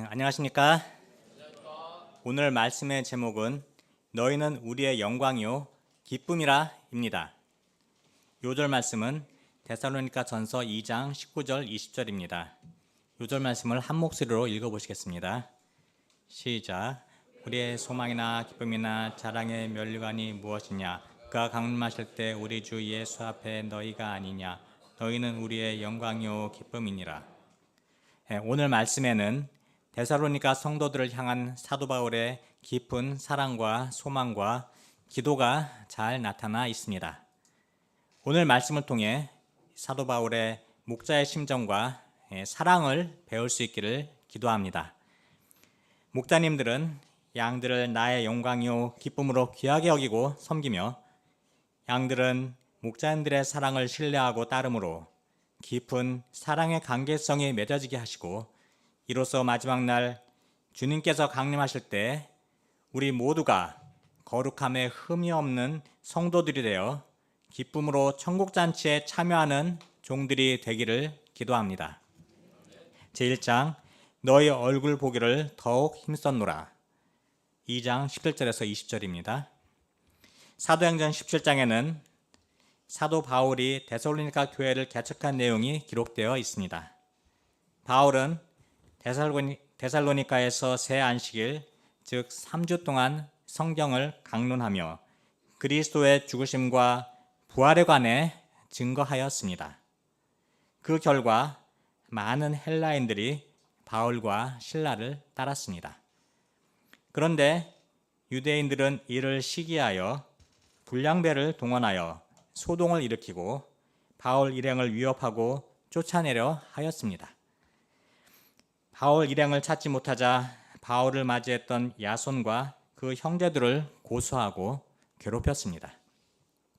안녕하십니까? 오늘 말씀의 제목은 너희는 우리의 영광이요 기쁨이라입니다. 요절 말씀은 데살로니가 전서 2장 19절 20절입니다. 요절 말씀을 한 목소리로 읽어보시겠습니다. 시작. 우리의 소망이나 기쁨이나 자랑의 면류관이 무엇이냐? 그가 강림하실 때 우리 주 예수 앞에 너희가 아니냐? 너희는 우리의 영광이요 기쁨이니라. 오늘 말씀에는 데살로니가 성도들을 향한 사도 바울의 깊은 사랑과 소망과 기도가 잘 나타나 있습니다. 오늘 말씀을 통해 사도 바울의 목자의 심정과 사랑을 배울 수 있기를 기도합니다. 목자님들은 양들을 나의 영광이요 기쁨으로 귀하게 여기고 섬기며 양들은 목자님들의 사랑을 신뢰하고 따름으로 깊은 사랑의 관계성이 맺어지게 하시고 이로써 마지막 날 주님께서 강림하실 때 우리 모두가 거룩함에 흠이 없는 성도들이 되어 기쁨으로 천국잔치에 참여하는 종들이 되기를 기도합니다. 제1장 너희 얼굴 보기를 더욱 힘썼노라. 2장 11절에서 20절입니다. 사도행전 17장에는 사도 바울이 데살로니가 교회를 개척한 내용이 기록되어 있습니다. 바울은 데살로니가에서 새 안식일, 즉 3주 동안 성경을 강론하며 그리스도의 죽으심과 부활에 관해 증거하였습니다. 그 결과 많은 헬라인들이 바울과 실라를 따랐습니다. 그런데 유대인들은 이를 시기하여 불량배를 동원하여 소동을 일으키고 바울 일행을 위협하고 쫓아내려 하였습니다. 바울 일행을 찾지 못하자 바울을 맞이했던 야손과 그 형제들을 고소하고 괴롭혔습니다.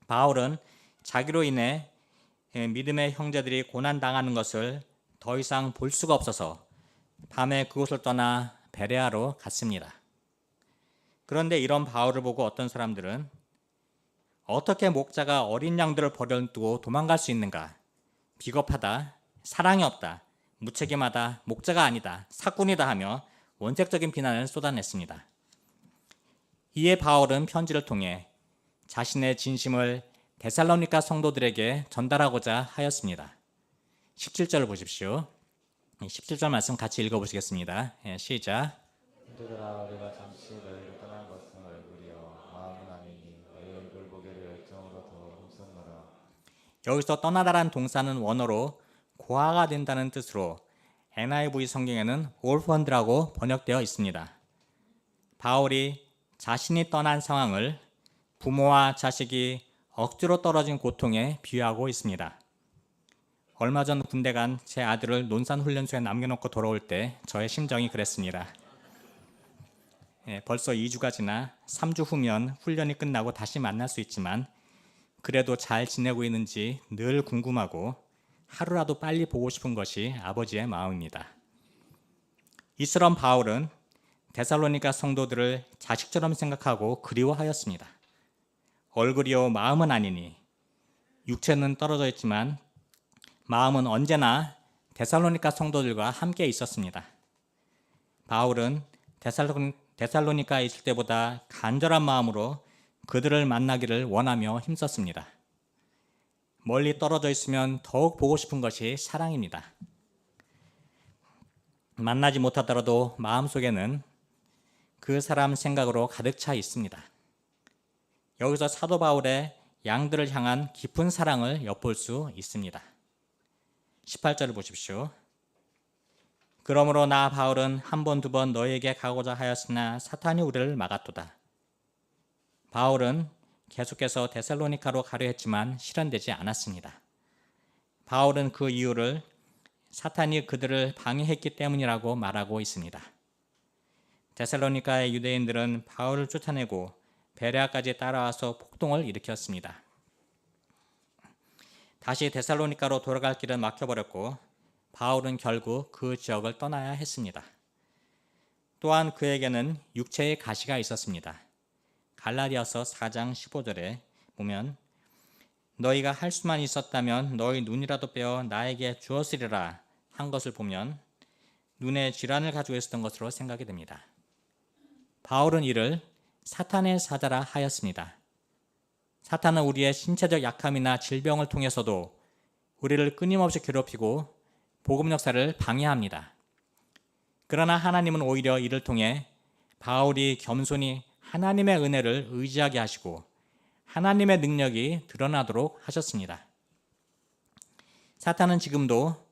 바울은 자기로 인해 믿음의 형제들이 고난당하는 것을 더 이상 볼 수가 없어서 밤에 그곳을 떠나 베레아로 갔습니다. 그런데 이런 바울을 보고 어떤 사람들은 어떻게 목자가 어린 양들을 버려두고 도망갈 수 있는가? 비겁하다, 사랑이 없다, 무책임하다, 목자가 아니다, 사꾼이다 하며 원색적인 비난을 쏟아냈습니다. 이에 바울은 편지를 통해 자신의 진심을 데살로니가 성도들에게 전달하고자 하였습니다. 17절을 보십시오. 17절 말씀 같이 읽어보시겠습니다. 시작. 형제들아 우리가 잠시 너희를 떠난 것은 얼굴이요 마음은 아니니 너희 얼굴 보기를 열정으로 더 힘썼노라. 여기서 떠나다란 동사는 원어로 고아가 된다는 뜻으로 NIV 성경에는 orphaned라고 번역되어 있습니다. 바울이 자신이 떠난 상황을 부모와 자식이 억지로 떨어진 고통에 비유하고 있습니다. 얼마 전 군대 간 제 아들을 논산훈련소에 남겨놓고 돌아올 때 저의 심정이 그랬습니다. 벌써 2주가 지나 3주 후면 훈련이 끝나고 다시 만날 수 있지만 그래도 잘 지내고 있는지 늘 궁금하고 하루라도 빨리 보고 싶은 것이 아버지의 마음입니다. 이처럼 바울은 데살로니가 성도들을 자식처럼 생각하고 그리워하였습니다. 얼굴이요 마음은 아니니 육체는 떨어져 있지만 마음은 언제나 데살로니가 성도들과 함께 있었습니다. 바울은 데살로니가에 있을 때보다 간절한 마음으로 그들을 만나기를 원하며 힘썼습니다. 멀리 떨어져 있으면 더욱 보고 싶은 것이 사랑입니다. 만나지 못하더라도 마음속에는 그 사람 생각으로 가득 차 있습니다. 여기서 사도 바울의 양들을 향한 깊은 사랑을 엿볼 수 있습니다. 18절을 보십시오. 그러므로 나 바울은 한 번 두 번 너희에게 가고자 하였으나 사탄이 우리를 막았도다. 바울은 계속해서 데살로니가로 가려 했지만 실현되지 않았습니다. 바울은 그 이유를 사탄이 그들을 방해했기 때문이라고 말하고 있습니다. 데살로니가의 유대인들은 바울을 쫓아내고 베레아까지 따라와서 폭동을 일으켰습니다. 다시 데살로니가로 돌아갈 길은 막혀버렸고 바울은 결국 그 지역을 떠나야 했습니다. 또한 그에게는 육체의 가시가 있었습니다. 갈라디아서 4장 15절에 보면 너희가 할 수만 있었다면 너희 눈이라도 빼어 나에게 주었으리라 한 것을 보면 눈의 질환을 가지고 있었던 것으로 생각이 됩니다. 바울은 이를 사탄의 사자라 하였습니다. 사탄은 우리의 신체적 약함이나 질병을 통해서도 우리를 끊임없이 괴롭히고 복음 역사를 방해합니다. 그러나 하나님은 오히려 이를 통해 바울이 겸손히 하나님의 은혜를 의지하게 하시고 하나님의 능력이 드러나도록 하셨습니다. 사탄은 지금도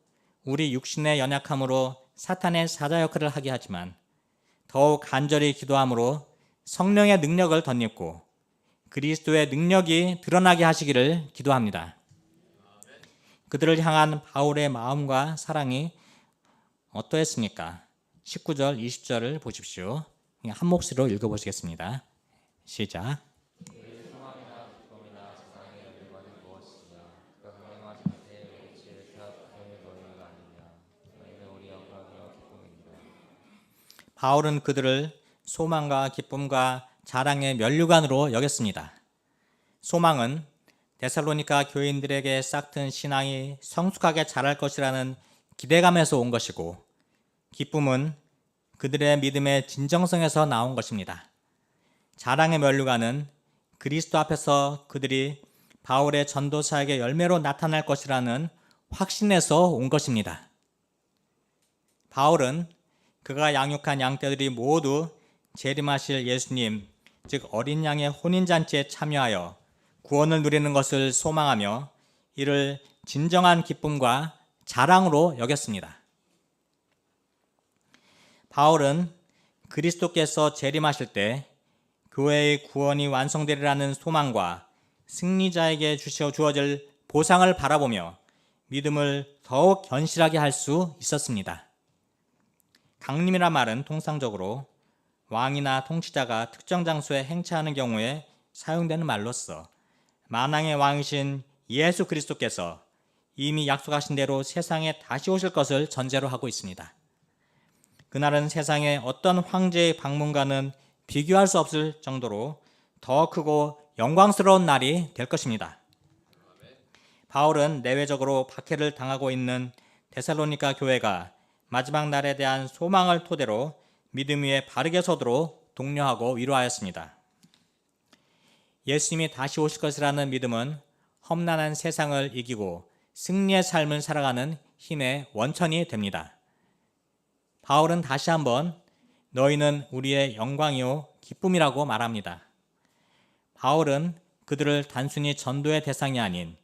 우리 육신의 연약함으로 사탄의 사자 역할을 하게 하지만 더욱 간절히 기도함으로 성령의 능력을 덧입고 그리스도의 능력이 드러나게 하시기를 기도합니다. 그들을 향한 바울의 마음과 사랑이 어떠했습니까? 19절, 20절을 보십시오. 한 몫으로 읽어보시겠습니다. 시작. 바울은 그들을 소망과 기쁨과 자랑의 면류관으로 여겼습니다. 소망은 데살로니가 교인들에게 싹튼 신앙이 성숙하게 자랄 것이라는 기대감에서 온 것이고, 기쁨은 그들의 믿음의 진정성에서 나온 것입니다. 자랑의 면류관은 그리스도 앞에서 그들이 바울의 전도 사역의 열매로 나타날 것이라는 확신에서 온 것입니다. 바울은 그가 양육한 양떼들이 모두 재림하실 예수님, 즉 어린 양의 혼인잔치에 참여하여 구원을 누리는 것을 소망하며 이를 진정한 기쁨과 자랑으로 여겼습니다. 바울은 그리스도께서 재림하실 때 교회의 구원이 완성되리라는 소망과 승리자에게 주어질 보상을 바라보며 믿음을 더욱 견실하게 할 수 있었습니다. 강림이란 말은 통상적으로 왕이나 통치자가 특정 장소에 행차하는 경우에 사용되는 말로서 만왕의 왕이신 예수 그리스도께서 이미 약속하신 대로 세상에 다시 오실 것을 전제로 하고 있습니다. 그날은 세상의 어떤 황제의 방문과는 비교할 수 없을 정도로 더 크고 영광스러운 날이 될 것입니다. 바울은 내외적으로 박해를 당하고 있는 데살로니가 교회가 마지막 날에 대한 소망을 토대로 믿음 위에 바르게 서도록 독려하고 위로하였습니다. 예수님이 다시 오실 것이라는 믿음은 험난한 세상을 이기고 승리의 삶을 살아가는 힘의 원천이 됩니다. 바울은 다시 한번 너희는 우리의 영광이요 기쁨이라고 말합니다. 바울은 그들을 단순히 전도의 대상이 아닌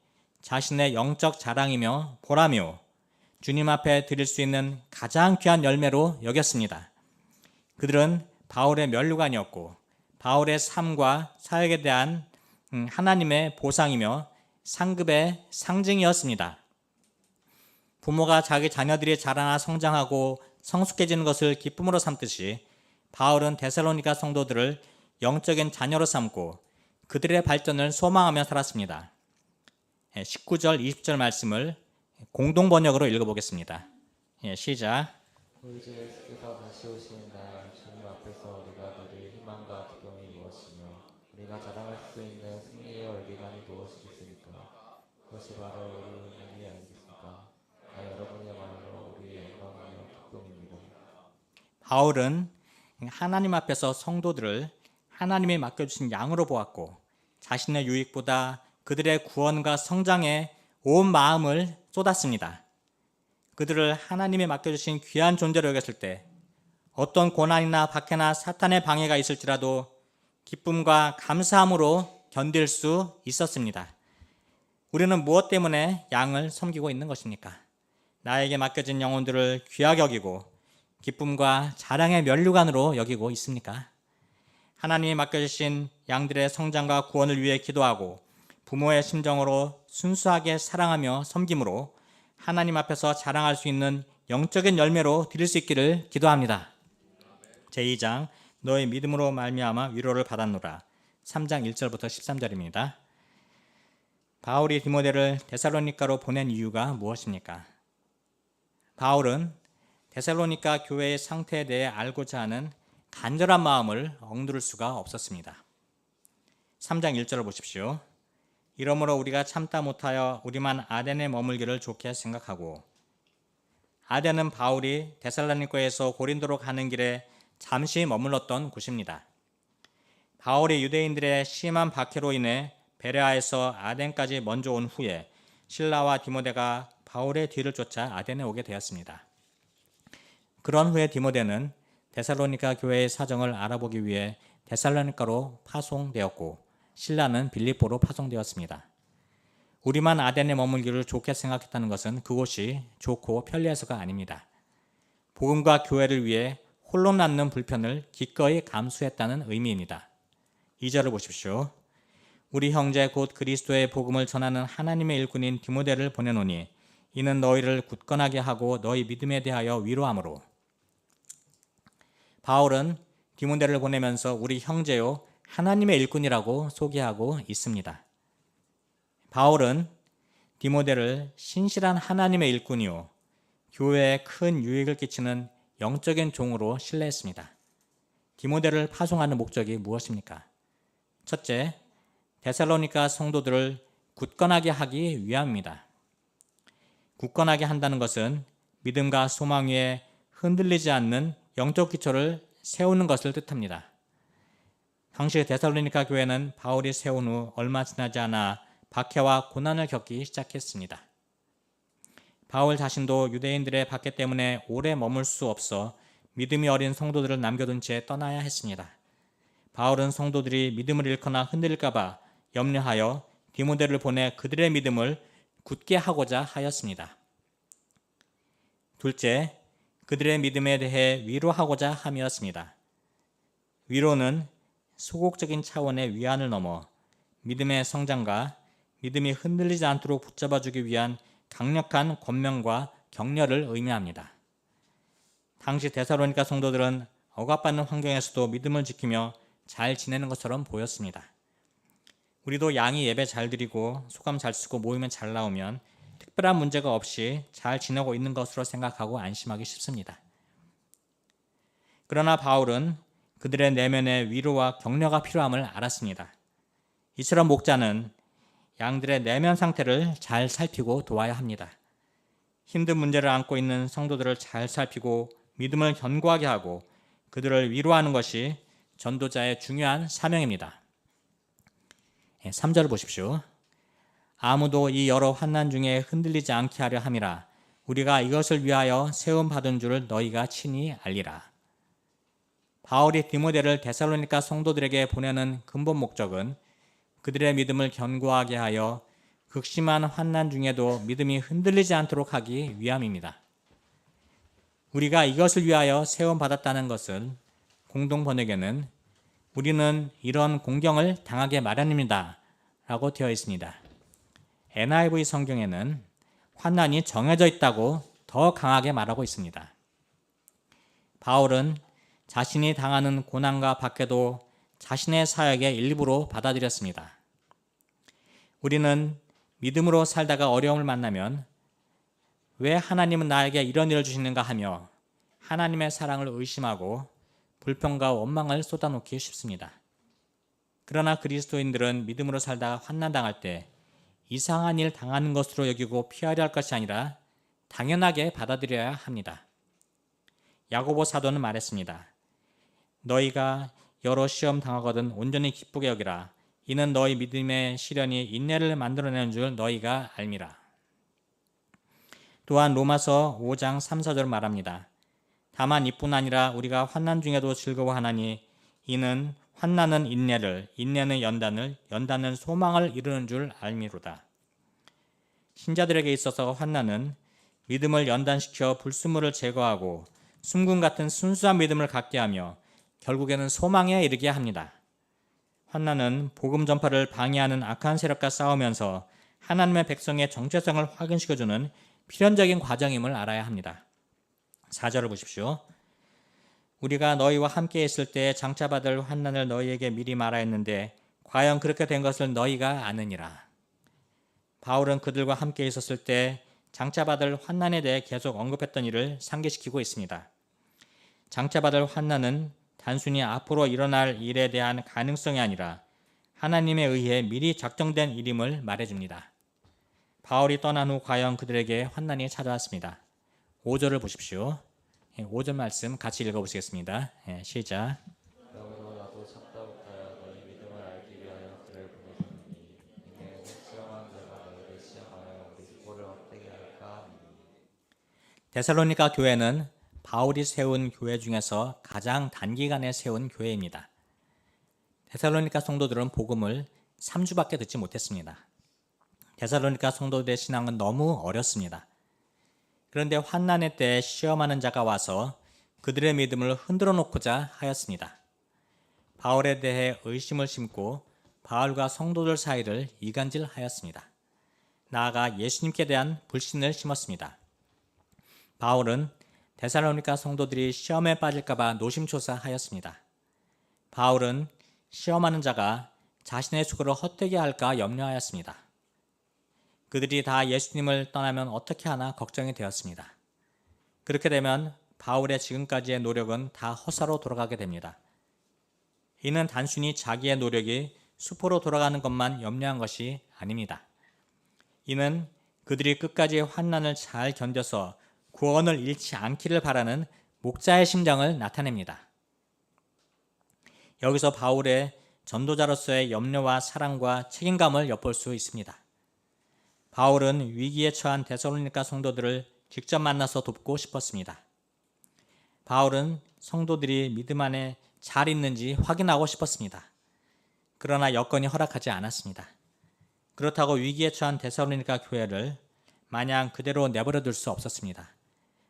자신의 영적 자랑이며 보람이요 주님 앞에 드릴 수 있는 가장 귀한 열매로 여겼습니다. 그들은 바울의 면류관이었고 바울의 삶과 사역에 대한 하나님의 보상이며 상급의 상징이었습니다. 부모가 자기 자녀들이 자라나 성장하고 성숙해지는 것을 기쁨으로 삼듯이 바울은 데살로니가 성도들을 영적인 자녀로 삼고 그들의 발전을 소망하며 살았습니다. 19절, 20절 말씀을 공동 번역으로 읽어보겠습니다. 시작. 우리 주 예수께서 다시 오시는 날 주님 앞에서 우리가 누릴 희망과 기쁨이 무엇이며 우리가 자랑할 수 있는 승리의 열기관이 무엇이겠습니까? 그것이 바로 우리 능력이 아니겠습니까? 여러분이야말로 우리의 영광이며 기쁨입니다. 바울은 하나님 앞에서 성도들을 하나님이 맡겨주신 양으로 보았고 자신의 유익보다 그들의 구원과 성장에 온 마음을 쏟았습니다. 그들을 하나님이 맡겨주신 귀한 존재로 여겼을 때 어떤 고난이나 박해나 사탄의 방해가 있을지라도 기쁨과 감사함으로 견딜 수 있었습니다. 우리는 무엇 때문에 양을 섬기고 있는 것입니까? 나에게 맡겨진 영혼들을 귀하게 여기고 기쁨과 자랑의 면류관으로 여기고 있습니까? 하나님이 맡겨주신 양들의 성장과 구원을 위해 기도하고 부모의 심정으로 순수하게 사랑하며 섬김으로 하나님 앞에서 자랑할 수 있는 영적인 열매로 드릴 수 있기를 기도합니다. 제2장 너의 믿음으로 말미암아 위로를 받았노라. 3장 1절부터 13절입니다. 바울이 디모데를 데살로니가로 보낸 이유가 무엇입니까? 바울은 데살로니가 교회의 상태에 대해 알고자 하는 간절한 마음을 억누를 수가 없었습니다. 3장 1절을 보십시오. 이러므로 우리가 참다 못하여 우리만 아덴에 머물기를 좋게 생각하고 아덴은 바울이 데살로니가에서 고린도로 가는 길에 잠시 머물렀던 곳입니다. 바울이 유대인들의 심한 박해로 인해 베레아에서 아덴까지 먼저 온 후에 실라와 디모데가 바울의 뒤를 쫓아 아덴에 오게 되었습니다. 그런 후에 디모데는 데살로니가 교회의 사정을 알아보기 위해 데살로니가로 파송되었고 실라는 빌립보로 파송되었습니다. 우리만 아덴에 머물기를 좋게 생각했다는 것은 그곳이 좋고 편리해서가 아닙니다. 복음과 교회를 위해 홀로 남는 불편을 기꺼이 감수했다는 의미입니다. 2절을 보십시오. 우리 형제 곧 그리스도의 복음을 전하는 하나님의 일꾼인 디모데를 보내노니 이는 너희를 굳건하게 하고 너희 믿음에 대하여 위로함으로. 바울은 디모데를 보내면서 우리 형제요 하나님의 일꾼이라고 소개하고 있습니다. 바울은 디모데를 신실한 하나님의 일꾼이요 교회에 큰 유익을 끼치는 영적인 종으로 신뢰했습니다. 디모데를 파송하는 목적이 무엇입니까? 첫째, 데살로니가 성도들을 굳건하게 하기 위함입니다. 굳건하게 한다는 것은 믿음과 소망 위에 흔들리지 않는 영적 기초를 세우는 것을 뜻합니다. 당시 데살로니가 교회는 바울이 세운 후 얼마 지나지 않아 박해와 고난을 겪기 시작했습니다. 바울 자신도 유대인들의 박해 때문에 오래 머물 수 없어 믿음이 어린 성도들을 남겨둔 채 떠나야 했습니다. 바울은 성도들이 믿음을 잃거나 흔들릴까 봐 염려하여 디모데를 보내 그들의 믿음을 굳게 하고자 하였습니다. 둘째, 그들의 믿음에 대해 위로하고자 함이었습니다. 위로는 소극적인 차원의 위안을 넘어 믿음의 성장과 믿음이 흔들리지 않도록 붙잡아주기 위한 강력한 권면과 격려를 의미합니다. 당시 데살로니가 성도들은 억압받는 환경에서도 믿음을 지키며 잘 지내는 것처럼 보였습니다. 우리도 양이 예배 잘 드리고 소감 잘 쓰고 모이면 잘 나오면 특별한 문제가 없이 잘 지내고 있는 것으로 생각하고 안심하기 쉽습니다. 그러나 바울은 그들의 내면의 위로와 격려가 필요함을 알았습니다. 이처럼 목자는 양들의 내면 상태를 잘 살피고 도와야 합니다. 힘든 문제를 안고 있는 성도들을 잘 살피고 믿음을 견고하게 하고 그들을 위로하는 것이 전도자의 중요한 사명입니다. 3절을 보십시오. 아무도 이 여러 환난 중에 흔들리지 않게 하려 함이라. 우리가 이것을 위하여 세움 받은 줄을 너희가 친히 알리라. 바울이 디모데를 데살로니가 성도들에게 보내는 근본 목적은 그들의 믿음을 견고하게 하여 극심한 환난 중에도 믿음이 흔들리지 않도록 하기 위함입니다. 우리가 이것을 위하여 세움 받았다는 것은 공동 번역에는 우리는 이런 공경을 당하게 마련입니다 라고 되어 있습니다. NIV 성경에는 환난이 정해져 있다고 더 강하게 말하고 있습니다. 바울은 자신이 당하는 고난과 박해도 자신의 사역의 일부로 받아들였습니다. 우리는 믿음으로 살다가 어려움을 만나면 왜 하나님은 나에게 이런 일을 주시는가 하며 하나님의 사랑을 의심하고 불평과 원망을 쏟아놓기 쉽습니다. 그러나 그리스도인들은 믿음으로 살다가 환난당할 때 이상한 일 당하는 것으로 여기고 피하려 할 것이 아니라 당연하게 받아들여야 합니다. 야고보 사도는 말했습니다. 너희가 여러 시험 당하거든 온전히 기쁘게 여기라. 이는 너희 믿음의 시련이 인내를 만들어내는 줄 너희가 알미라. 또한 로마서 5장 3, 4절 말합니다. 다만 이뿐 아니라 우리가 환난 중에도 즐거워하나니 이는 환난은 인내를, 인내는 연단을, 연단은 소망을 이루는 줄 알미로다. 신자들에게 있어서 환난은 믿음을 연단시켜 불순물을 제거하고 숨금 같은 순수한 믿음을 갖게 하며 결국에는 소망에 이르게 합니다. 환난은 복음 전파를 방해하는 악한 세력과 싸우면서 하나님의 백성의 정체성을 확인시켜주는 필연적인 과정임을 알아야 합니다. 4절을 보십시오. 우리가 너희와 함께 있을 때 장차받을 환난을 너희에게 미리 말하였는데 과연 그렇게 된 것을 너희가 아느니라. 바울은 그들과 함께 있었을 때 장차받을 환난에 대해 계속 언급했던 일을 상기시키고 있습니다. 장차받을 환난은 단순히 앞으로 일어날 일에 대한 가능성이 아니라 하나님에 의해 미리 작정된 일임을 말해줍니다. 바울이 떠난 후 과연 그들에게 환난이 찾아왔습니다. 5절을 보십시오. 5절 말씀 같이 읽어보시겠습니다. 시작. 그러므로 나도 참다 못하여 너희 믿음을 알기 위하여 그를 보내셨으니 이는 시험한 자가 너희를 시험하여 우리 수고를 헛되게 할까 하니. 데살로니가 교회는 바울이 세운 교회 중에서 가장 단기간에 세운 교회입니다. 데살로니가 성도들은 복음을 3주밖에 듣지 못했습니다. 데살로니가 성도들의 신앙은 너무 어렸습니다. 그런데 환난의 때에 시험하는 자가 와서 그들의 믿음을 흔들어 놓고자 하였습니다. 바울에 대해 의심을 심고 바울과 성도들 사이를 이간질하였습니다. 나아가 예수님께 대한 불신을 심었습니다. 바울은 데살로니가 성도들이 시험에 빠질까봐 노심초사하였습니다. 바울은 시험하는 자가 자신의 수고를 헛되게 할까 염려하였습니다. 그들이 다 예수님을 떠나면 어떻게 하나 걱정이 되었습니다. 그렇게 되면 바울의 지금까지의 노력은 다 헛사로 돌아가게 됩니다. 이는 단순히 자기의 노력이 수포로 돌아가는 것만 염려한 것이 아닙니다. 이는 그들이 끝까지 환난을 잘 견뎌서 구원을 잃지 않기를 바라는 목자의 심정을 나타냅니다. 여기서 바울의 전도자로서의 염려와 사랑과 책임감을 엿볼 수 있습니다. 바울은 위기에 처한 데살로니가 성도들을 직접 만나서 돕고 싶었습니다. 바울은 성도들이 믿음 안에 잘 있는지 확인하고 싶었습니다. 그러나 여건이 허락하지 않았습니다. 그렇다고 위기에 처한 데살로니가 교회를 마냥 그대로 내버려 둘 수 없었습니다.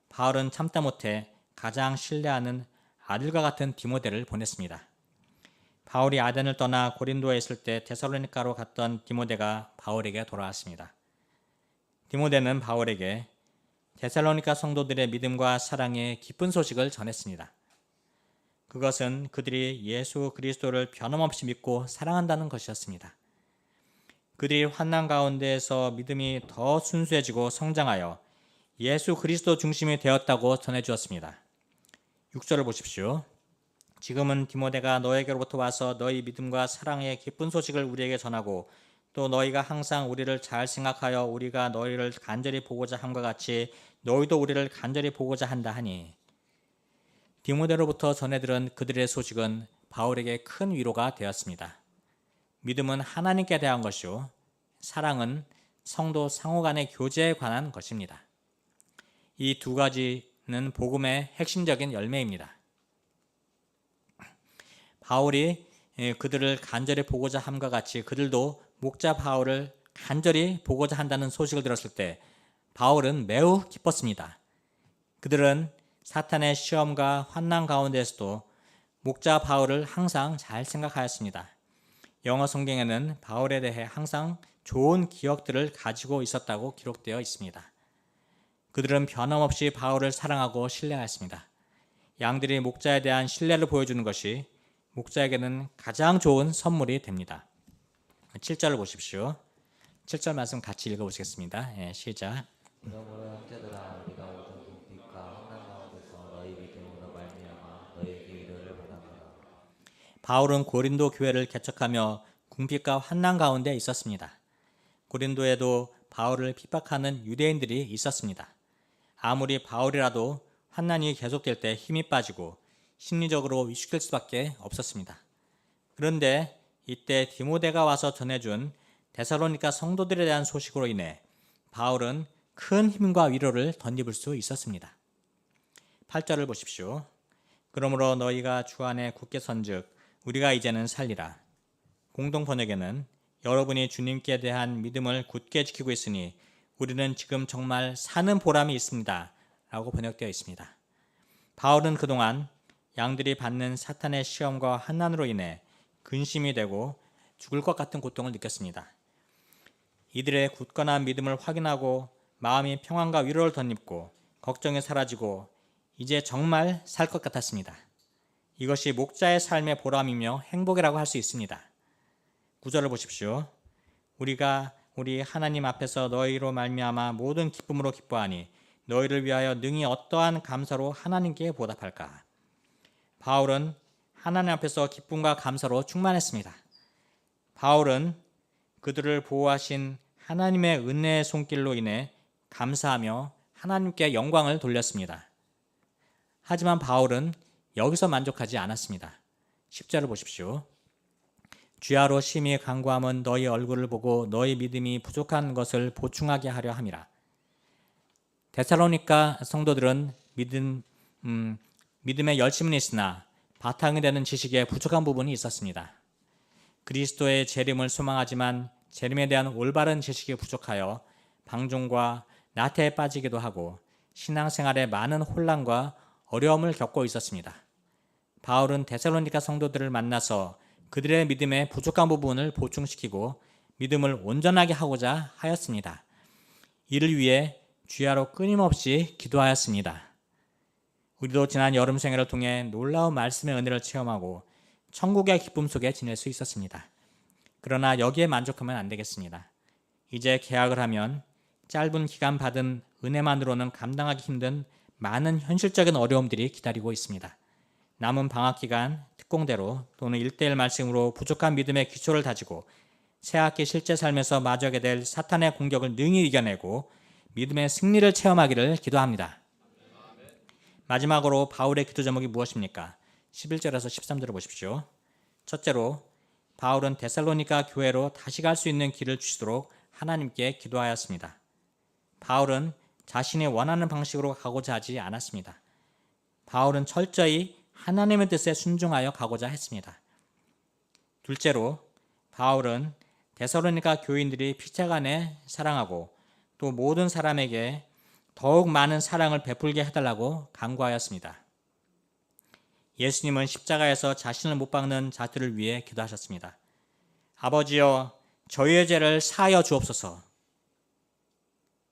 바울은 참다 못해 가장 신뢰하는 아들과 같은 디모데를 보냈습니다. 바울이 아덴을 떠나 고린도에 있을 때 데살로니가로 갔던 디모데가 바울에게 돌아왔습니다. 디모데는 바울에게 데살로니가 성도들의 믿음과 사랑의 기쁜 소식을 전했습니다. 그것은 그들이 예수 그리스도를 변함없이 믿고 사랑한다는 것이었습니다. 그들이 환난 가운데에서 믿음이 더 순수해지고 성장하여 예수 그리스도 중심이 되었다고 전해주었습니다. 6절을 보십시오. 지금은 디모데가 너에게로부터 와서 너희 믿음과 사랑의 기쁜 소식을 우리에게 전하고 또 너희가 항상 우리를 잘 생각하여 우리가 너희를 간절히 보고자 함과 같이 너희도 우리를 간절히 보고자 한다 하니. 디모데로부터 전해 들은 그들의 소식은 바울에게 큰 위로가 되었습니다. 믿음은 하나님께 대한 것이요 사랑은 성도 상호 간의 교제에 관한 것입니다. 이 두 가지는 복음의 핵심적인 열매입니다. 바울이 그들을 간절히 보고자 함과 같이 그들도 목자 바울을 간절히 보고자 한다는 소식을 들었을 때 바울은 매우 기뻤습니다. 그들은 사탄의 시험과 환난 가운데에서도 목자 바울을 항상 잘 생각하였습니다. 영어 성경에는 바울에 대해 항상 좋은 기억들을 가지고 있었다고 기록되어 있습니다. 그들은 변함없이 바울을 사랑하고 신뢰하였습니다. 양들이 목자에 대한 신뢰를 보여주는 것이 목자에게는 가장 좋은 선물이 됩니다. 7절을 보십시오. 7절 말씀 같이 읽어보시겠습니다. 시작. 그러므로 형제들아 우리가 모든 궁핍과 환난 가운데서 너희 믿음으로 말미암아 너희에게 위로를 받아노라. 바울은 고린도 교회를 개척하며 궁핍과 환난 가운데 있었습니다. 고린도에도 바울을 핍박하는 유대인들이 있었습니다. 아무리 바울이라도 환난이 계속될 때 힘이 빠지고 심리적으로 위축될 수밖에 없었습니다. 그런데 이때 디모데가 와서 전해준 데살로니가 성도들에 대한 소식으로 인해 바울은 큰 힘과 위로를 덧입을 수 있었습니다. 8절을 보십시오. 그러므로 너희가 주 안에 굳게 선즉 우리가 이제는 살리라. 공동 번역에는 여러분이 주님께 대한 믿음을 굳게 지키고 있으니 우리는 지금 정말 사는 보람이 있습니다. 라고 번역되어 있습니다. 바울은 그동안 양들이 받는 사탄의 시험과 환난으로 인해 근심이 되고 죽을 것 같은 고통을 느꼈습니다. 이들의 굳건한 믿음을 확인하고 마음이 평안과 위로를 덧입고 걱정이 사라지고 이제 정말 살 것 같았습니다. 이것이 목자의 삶의 보람이며 행복이라고 할 수 있습니다. 9절을 보십시오. 우리가 우리 하나님 앞에서 너희로 말미암아 모든 기쁨으로 기뻐하니 너희를 위하여 능히 어떠한 감사로 하나님께 보답할까. 바울은 하나님 앞에서 기쁨과 감사로 충만했습니다. 바울은 그들을 보호하신 하나님의 은혜의 손길로 인해 감사하며 하나님께 영광을 돌렸습니다. 하지만 바울은 여기서 만족하지 않았습니다. 10절을 보십시오. 주야로 심히 간구함은 너희 얼굴을 보고 너희 믿음이 부족한 것을 보충하게 하려 함이라. 데살로니가 성도들은 믿음의 열심은 있으나 바탕이 되는 지식에 부족한 부분이 있었습니다. 그리스도의 재림을 소망하지만 재림에 대한 올바른 지식이 부족하여 방종과 나태에 빠지기도 하고 신앙생활에 많은 혼란과 어려움을 겪고 있었습니다. 바울은 데살로니가 성도들을 만나서 그들의 믿음의 부족한 부분을 보충시키고 믿음을 온전하게 하고자 하였습니다. 이를 위해 주야로 끊임없이 기도하였습니다. 우리도 지난 여름 생애를 통해 놀라운 말씀의 은혜를 체험하고 천국의 기쁨 속에 지낼 수 있었습니다. 그러나 여기에 만족하면 안 되겠습니다. 이제 개학을 하면 짧은 기간 받은 은혜만으로는 감당하기 힘든 많은 현실적인 어려움들이 기다리고 있습니다. 남은 방학 기간 특공대로 또는 1:1 말씀으로 부족한 믿음의 기초를 다지고 새학기 실제 삶에서 마주하게 될 사탄의 공격을 능히 이겨내고 믿음의 승리를 체험하기를 기도합니다. 마지막으로 바울의 기도 제목이 무엇입니까? 11절에서 13절을 보십시오. 첫째로 바울은 데살로니가 교회로 다시 갈 수 있는 길을 주시도록 하나님께 기도하였습니다. 바울은 자신이 원하는 방식으로 가고자 하지 않았습니다. 바울은 철저히 하나님의 뜻에 순종하여 가고자 했습니다. 둘째로 바울은 데살로니가 교인들이 피차간에 사랑하고 또 모든 사람에게 더욱 많은 사랑을 베풀게 해달라고 간구하였습니다. 예수님은 십자가에서 자신을 못 박는 자들을 위해 기도하셨습니다. 아버지여 저희의 죄를 사하여 주옵소서.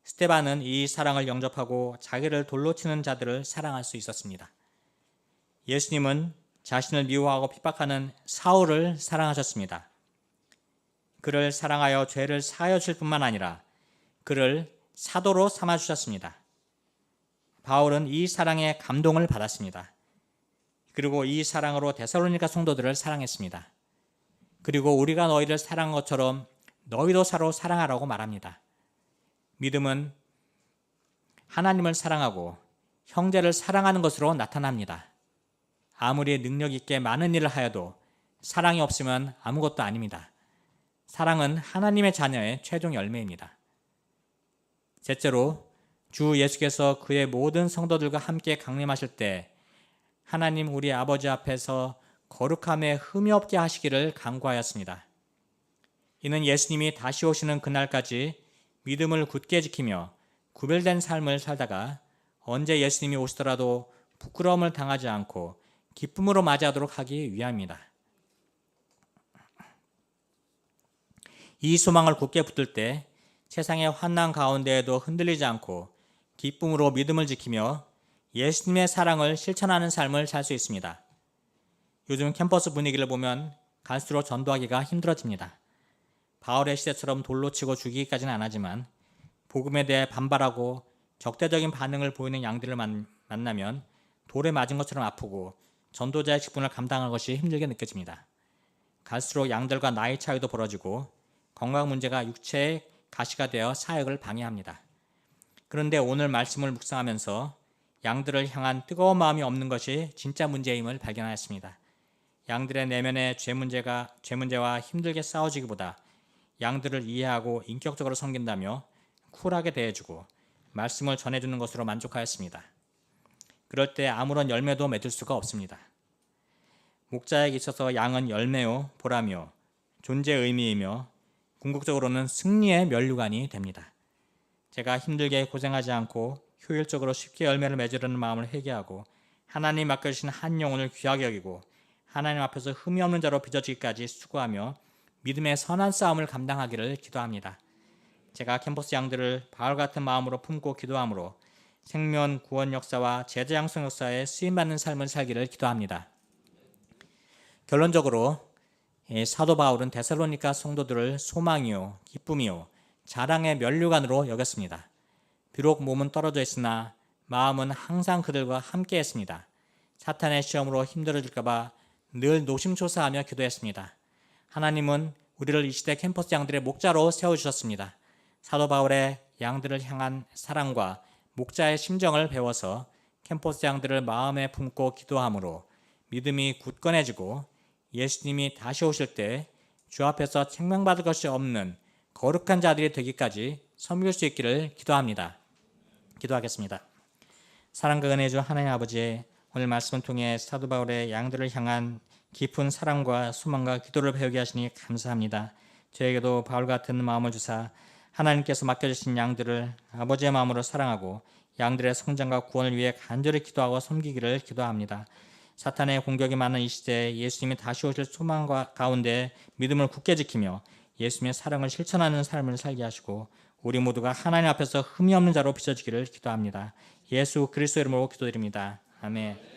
스데반은 이 사랑을 영접하고 자기를 돌로 치는 자들을 사랑할 수 있었습니다. 예수님은 자신을 미워하고 핍박하는 사울을 사랑하셨습니다. 그를 사랑하여 죄를 사하여 주실 뿐만 아니라 그를 사도로 삼아주셨습니다. 바울은 이 사랑에 감동을 받았습니다. 그리고 이 사랑으로 데살로니가 성도들을 사랑했습니다. 그리고 우리가 너희를 사랑한 것처럼 너희도 서로 사랑하라고 말합니다. 믿음은 하나님을 사랑하고 형제를 사랑하는 것으로 나타납니다. 아무리 능력 있게 많은 일을 하여도 사랑이 없으면 아무것도 아닙니다. 사랑은 하나님의 자녀의 최종 열매입니다. 셋째로 주 예수께서 그의 모든 성도들과 함께 강림하실 때 하나님 우리 아버지 앞에서 거룩함에 흠이 없게 하시기를 간구하였습니다. 이는 예수님이 다시 오시는 그날까지 믿음을 굳게 지키며 구별된 삶을 살다가 언제 예수님이 오시더라도 부끄러움을 당하지 않고 기쁨으로 맞이하도록 하기 위함입니다. 이 소망을 굳게 붙들 때 세상의 환난 가운데에도 흔들리지 않고 기쁨으로 믿음을 지키며 예수님의 사랑을 실천하는 삶을 살 수 있습니다. 요즘 캠퍼스 분위기를 보면 갈수록 전도하기가 힘들어집니다. 바울의 시대처럼 돌로 치고 죽이기까지는 안 하지만 복음에 대해 반발하고 적대적인 반응을 보이는 양들을 만나면 돌에 맞은 것처럼 아프고 전도자의 직분을 감당하는 것이 힘들게 느껴집니다. 갈수록 양들과 나이 차이도 벌어지고 건강 문제가 육체의 가시가 되어 사역을 방해합니다. 그런데 오늘 말씀을 묵상하면서 양들을 향한 뜨거운 마음이 없는 것이 진짜 문제임을 발견하였습니다. 양들의 내면의 죄 문제와 힘들게 싸워지기보다 양들을 이해하고 인격적으로 섬긴다며 쿨하게 대해주고 말씀을 전해주는 것으로 만족하였습니다. 그럴 때 아무런 열매도 맺을 수가 없습니다. 목자에게 있어서 양은 열매요 보람이요 존재의 의미이며 궁극적으로는 승리의 면류관이 됩니다. 제가 힘들게 고생하지 않고 효율적으로 쉽게 열매를 맺으려는 마음을 회개하고 하나님 맡겨주신 한 영혼을 귀하게 여기고 하나님 앞에서 흠이 없는 자로 빚어지기까지 수고하며 믿음의 선한 싸움을 감당하기를 기도합니다. 제가 캠퍼스 양들을 바울 같은 마음으로 품고 기도함으로 생명 구원 역사와 제자 양성 역사에 쓰임받는 삶을 살기를 기도합니다. 결론적으로 사도 바울은 데살로니가 성도들을 소망이요 기쁨이요 자랑의 면류관으로 여겼습니다. 비록 몸은 떨어져 있으나 마음은 항상 그들과 함께 했습니다. 사탄의 시험으로 힘들어질까 봐 늘 노심초사하며 기도했습니다. 하나님은 우리를 이 시대 캠퍼스 양들의 목자로 세워주셨습니다. 사도 바울의 양들을 향한 사랑과 목자의 심정을 배워서 캠퍼스 양들을 마음에 품고 기도함으로 믿음이 굳건해지고 예수님이 다시 오실 때 주 앞에서 책망받을 것이 없는 거룩한 자들이 되기까지 섬길 수 있기를 기도합니다. 기도하겠습니다. 사랑과 은혜의 주 하나님 아버지, 오늘 말씀을 통해 사도 바울의 양들을 향한 깊은 사랑과 소망과 기도를 배우게 하시니 감사합니다. 저에게도 바울 같은 마음을 주사 하나님께서 맡겨주신 양들을 아버지의 마음으로 사랑하고 양들의 성장과 구원을 위해 간절히 기도하고 섬기기를 기도합니다. 사탄의 공격이 많은 이 시대에 예수님이 다시 오실 소망 가운데 믿음을 굳게 지키며 예수님의 사랑을 실천하는 삶을 살게 하시고 우리 모두가 하나님 앞에서 흠이 없는 자로 비춰지기를 기도합니다. 예수 그리스도 이름으로 기도드립니다. 아멘.